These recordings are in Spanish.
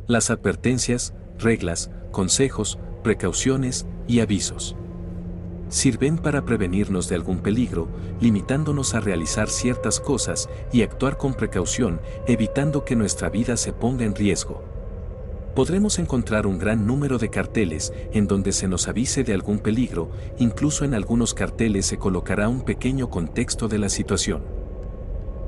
Las advertencias, reglas, consejos, precauciones y avisos sirven para prevenirnos de algún peligro, limitándonos a realizar ciertas cosas y actuar con precaución, evitando que nuestra vida se ponga en riesgo. Podremos encontrar un gran número de carteles en donde se nos avise de algún peligro, incluso en algunos carteles se colocará un pequeño contexto de la situación.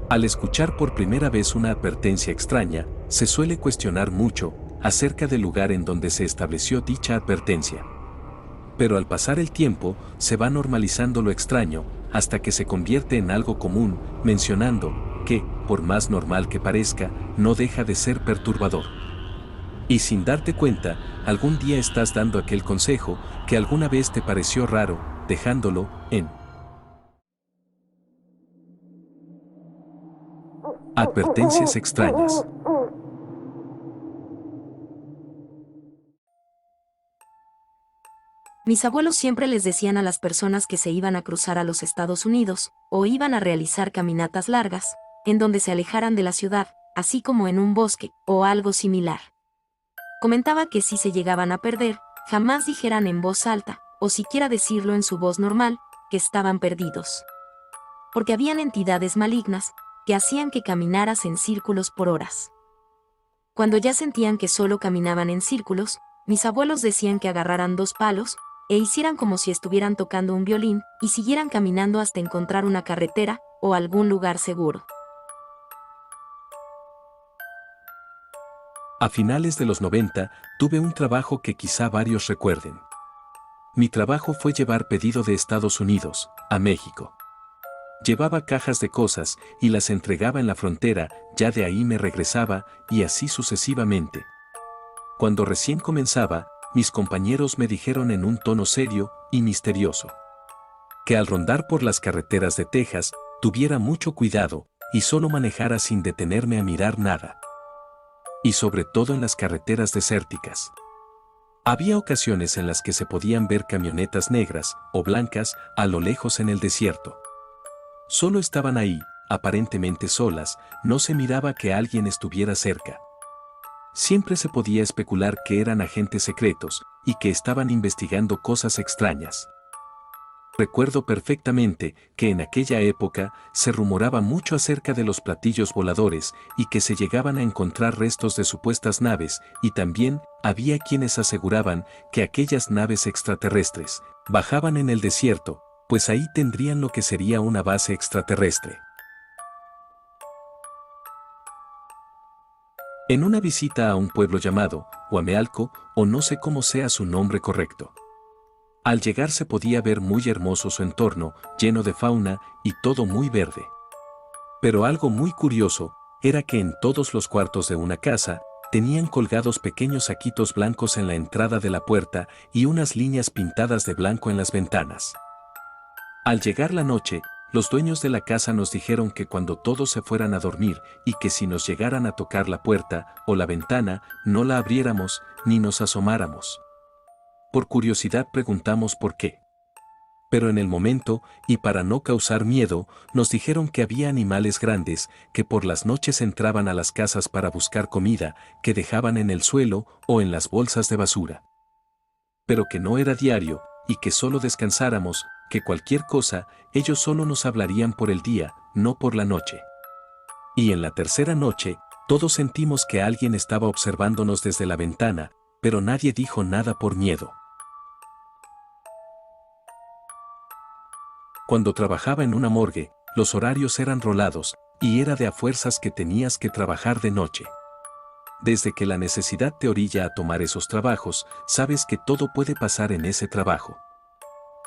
Al escuchar por primera vez una advertencia extraña, se suele cuestionar mucho acerca del lugar en donde se estableció dicha advertencia. Pero al pasar el tiempo, se va normalizando lo extraño, hasta que se convierte en algo común, mencionando que, por más normal que parezca, no deja de ser perturbador. Y sin darte cuenta, algún día estás dando aquel consejo que alguna vez te pareció raro, dejándolo en advertencias extrañas. Mis abuelos siempre les decían a las personas que se iban a cruzar a los Estados Unidos, o iban a realizar caminatas largas, en donde se alejaran de la ciudad, así como en un bosque, o algo similar. Comentaba que si se llegaban a perder, jamás dijeran en voz alta, o siquiera decirlo en su voz normal, que estaban perdidos. Porque habían entidades malignas, que hacían que caminaras en círculos por horas. Cuando ya sentían que solo caminaban en círculos, mis abuelos decían que agarraran 2 palos, e hicieran como si estuvieran tocando un violín, y siguieran caminando hasta encontrar una carretera, o algún lugar seguro. A finales de los 90, tuve un trabajo que quizá varios recuerden. Mi trabajo fue llevar pedido de Estados Unidos a México. Llevaba cajas de cosas y las entregaba en la frontera, ya de ahí me regresaba, y así sucesivamente. Cuando recién comenzaba, mis compañeros me dijeron en un tono serio y misterioso que al rondar por las carreteras de Texas, tuviera mucho cuidado y solo manejara sin detenerme a mirar nada. Y sobre todo en las carreteras desérticas. Había ocasiones en las que se podían ver camionetas negras o blancas a lo lejos en el desierto. Solo estaban ahí, aparentemente solas, no se miraba que alguien estuviera cerca. Siempre se podía especular que eran agentes secretos y que estaban investigando cosas extrañas. Recuerdo perfectamente que en aquella época se rumoraba mucho acerca de los platillos voladores y que se llegaban a encontrar restos de supuestas naves, y también había quienes aseguraban que aquellas naves extraterrestres bajaban en el desierto, pues ahí tendrían lo que sería una base extraterrestre. En una visita a un pueblo llamado Huamealco, o no sé cómo sea su nombre correcto. Al llegar se podía ver muy hermoso su entorno, lleno de fauna y todo muy verde. Pero algo muy curioso era que en todos los cuartos de una casa tenían colgados pequeños saquitos blancos en la entrada de la puerta y unas líneas pintadas de blanco en las ventanas. Al llegar la noche, los dueños de la casa nos dijeron que cuando todos se fueran a dormir y que si nos llegaran a tocar la puerta o la ventana, no la abriéramos ni nos asomáramos. Por curiosidad preguntamos por qué. Pero en el momento, y para no causar miedo, nos dijeron que había animales grandes que por las noches entraban a las casas para buscar comida, que dejaban en el suelo o en las bolsas de basura. Pero que no era diario, y que solo descansáramos, que cualquier cosa, ellos solo nos hablarían por el día, no por la noche. Y en la tercera noche, todos sentimos que alguien estaba observándonos desde la ventana, pero nadie dijo nada por miedo. Cuando trabajaba en una morgue, los horarios eran rolados, y era de a fuerzas que tenías que trabajar de noche. Desde que la necesidad te orilla a tomar esos trabajos, sabes que todo puede pasar en ese trabajo.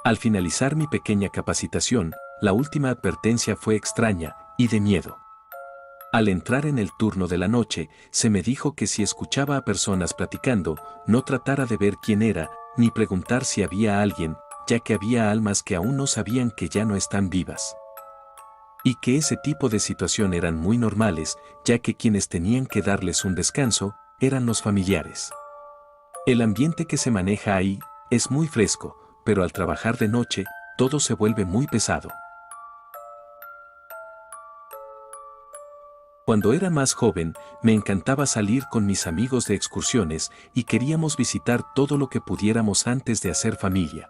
Al finalizar mi pequeña capacitación, la última advertencia fue extraña y de miedo. Al entrar en el turno de la noche, se me dijo que si escuchaba a personas platicando, no tratara de ver quién era, ni preguntar si había alguien, ya que había almas que aún no sabían que ya no están vivas. Y que ese tipo de situación eran muy normales, ya que quienes tenían que darles un descanso, eran los familiares. El ambiente que se maneja ahí, es muy fresco, pero al trabajar de noche, todo se vuelve muy pesado. Cuando era más joven, me encantaba salir con mis amigos de excursiones y queríamos visitar todo lo que pudiéramos antes de hacer familia.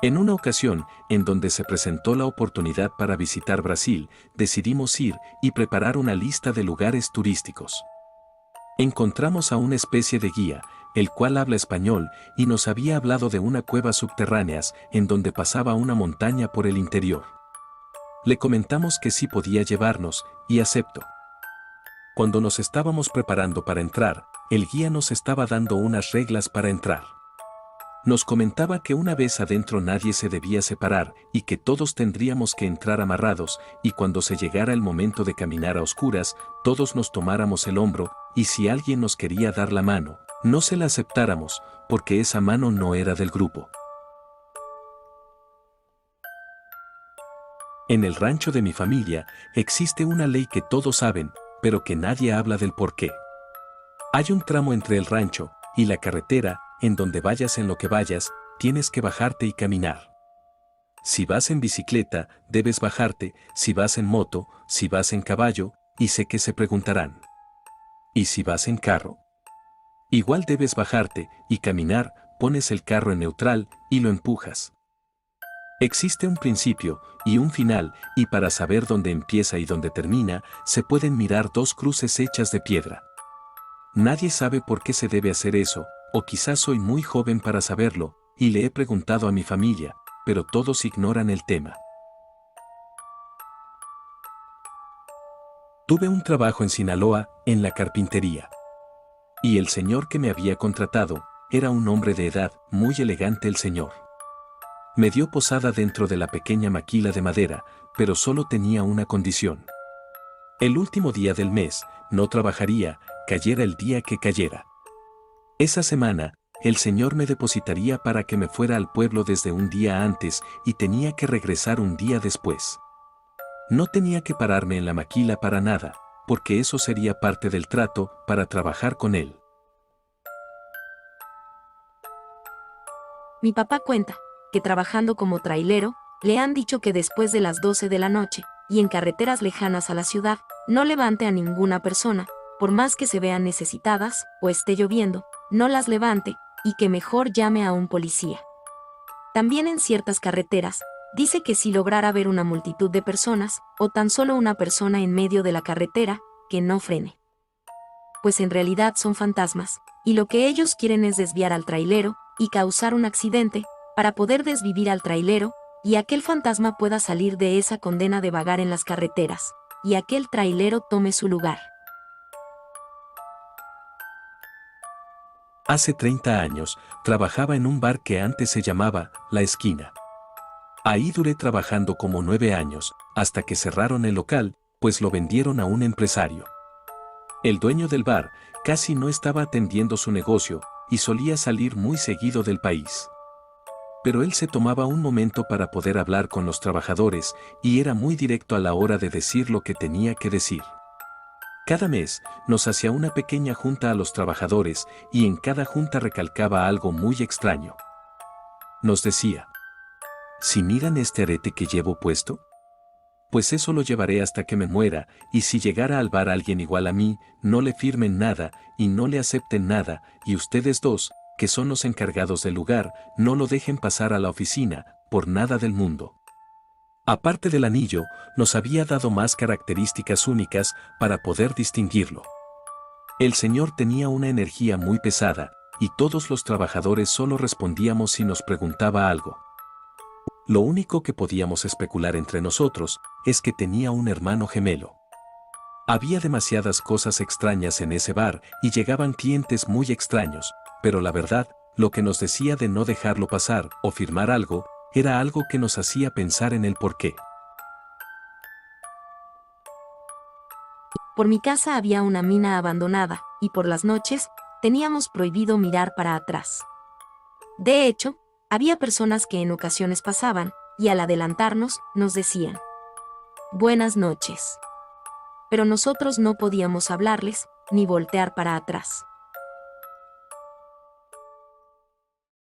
En una ocasión, en donde se presentó la oportunidad para visitar Brasil, decidimos ir y preparar una lista de lugares turísticos. Encontramos a una especie de guía, el cual habla español y nos había hablado de una cueva subterráneas en donde pasaba una montaña por el interior. Le comentamos que sí podía llevarnos, y aceptó. Cuando nos estábamos preparando para entrar, el guía nos estaba dando unas reglas para entrar. Nos comentaba que una vez adentro nadie se debía separar y que todos tendríamos que entrar amarrados, y cuando se llegara el momento de caminar a oscuras, todos nos tomáramos el hombro, y si alguien nos quería dar la mano, no se la aceptáramos, porque esa mano no era del grupo. En el rancho de mi familia existe una ley que todos saben, pero que nadie habla del por qué. Hay un tramo entre el rancho y la carretera, en donde vayas en lo que vayas, tienes que bajarte y caminar. Si vas en bicicleta, debes bajarte, si vas en moto, si vas en caballo, y sé que se preguntarán. ¿Y si vas en carro? Igual debes bajarte y caminar, pones el carro en neutral y lo empujas. Existe un principio y un final, y para saber dónde empieza y dónde termina, se pueden mirar dos cruces hechas de piedra. Nadie sabe por qué se debe hacer eso, o quizás soy muy joven para saberlo, y le he preguntado a mi familia, pero todos ignoran el tema. Tuve un trabajo en Sinaloa, en la carpintería. Y el señor que me había contratado, era un hombre de edad, muy elegante el señor. Me dio posada dentro de la pequeña maquila de madera, pero solo tenía una condición. El último día del mes, no trabajaría, cayera el día que cayera. Esa semana, el señor me depositaría para que me fuera al pueblo desde un día antes y tenía que regresar un día después. No tenía que pararme en la maquila para nada, porque eso sería parte del trato para trabajar con él. Mi papá cuenta que trabajando como trailero, le han dicho que después de las 12 de la noche, y en carreteras lejanas a la ciudad, no levante a ninguna persona, por más que se vean necesitadas, o esté lloviendo, no las levante, y que mejor llame a un policía. También en ciertas carreteras, dice que si lograra ver una multitud de personas, o tan solo una persona en medio de la carretera, que no frene. Pues en realidad son fantasmas, y lo que ellos quieren es desviar al trailero, y causar un accidente, para poder desvivir al trailero, y aquel fantasma pueda salir de esa condena de vagar en las carreteras, y aquel trailero tome su lugar. Hace 30 años, trabajaba en un bar que antes se llamaba La Esquina. Ahí duré trabajando como 9 años, hasta que cerraron el local, pues lo vendieron a un empresario. El dueño del bar casi no estaba atendiendo su negocio y solía salir muy seguido del país. Pero él se tomaba un momento para poder hablar con los trabajadores y era muy directo a la hora de decir lo que tenía que decir. Cada mes nos hacía una pequeña junta a los trabajadores y en cada junta recalcaba algo muy extraño. Nos decía: ¿si miran este arete que llevo puesto? Pues eso lo llevaré hasta que me muera, y si llegara al bar alguien igual a mí, no le firmen nada y no le acepten nada, y ustedes dos, que son los encargados del lugar, no lo dejen pasar a la oficina, por nada del mundo. Aparte del anillo, nos había dado más características únicas para poder distinguirlo. El señor tenía una energía muy pesada, y todos los trabajadores solo respondíamos si nos preguntaba algo. Lo único que podíamos especular entre nosotros es que tenía un hermano gemelo. Había demasiadas cosas extrañas en ese bar y llegaban clientes muy extraños, pero la verdad, lo que nos decía de no dejarlo pasar o firmar algo, era algo que nos hacía pensar en el porqué. Por mi casa había una mina abandonada, y por las noches, teníamos prohibido mirar para atrás. De hecho, había personas que en ocasiones pasaban, y al adelantarnos, nos decían: «Buenas noches». Pero nosotros no podíamos hablarles, ni voltear para atrás.